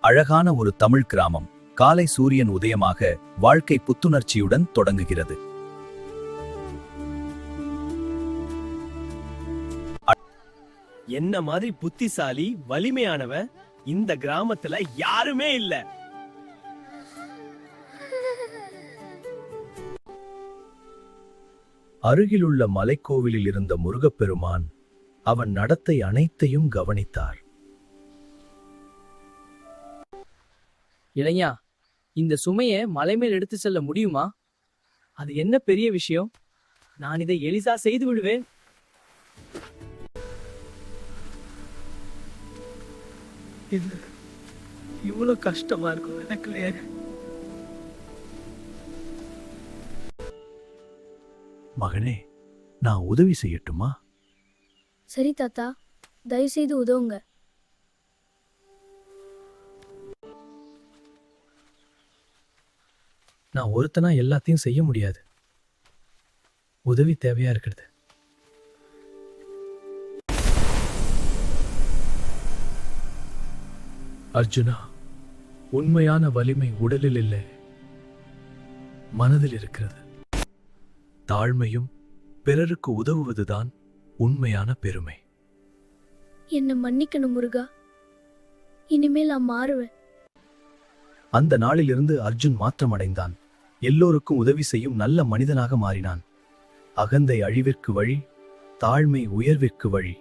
அழகான ஒரு தமிழ் கிராமம். காலை சூரியன் உதயமாக வாழ்க்கை புத்துணர்ச்சியுடன் தொடங்குகிறது. என்ன மாதிரி புத்திசாலி வலிமையானவ இந்த கிராமத்துல யாருமே இல்ல. அருகிலுள்ள மலைக்கோவிலில் இருந்த முருகப்பெருமான் அவன் நடத்தை அனைத்தையும் கவனித்தார். இளைஞா, இந்த சுமையை மலை மேல் எடுத்து செல்ல முடியுமா? அது என்ன பெரிய விஷயம்? நான் இதை எளிதா செய்து விடுவேன். இது இவ்வளவு கஷ்டமா இருக்கும் எனக்கு. மகனே, நான் உதவி செய்யட்டுமா? சரி தாத்தா, தயவு செய்து உதவுங்க. நான் ஒருத்தனா எல்லாத்தையும் செய்ய முடியாது. உதவி தேவையா இருக்கிறது. அர்ஜுனா, உண்மையான வலிமை உடலில் இல்லை, மனதில் இருக்கிறது. தாழ்மையும் பிறருக்கு உதவுவதுதான் உண்மையான பெருமை. என்ன மன்னிக்கணும் முருகா, இனிமேல் நான் மாறுவேன். அந்த நாளிலிருந்து அர்ஜுன் மாற்றமடைந்தான். எல்லோருக்கும் உதவி செய்யும் நல்ல மனிதனாக மாறினான். அகந்தை அழிவிற்கு வழி, தாழ்மை உயர்விற்கு வழி.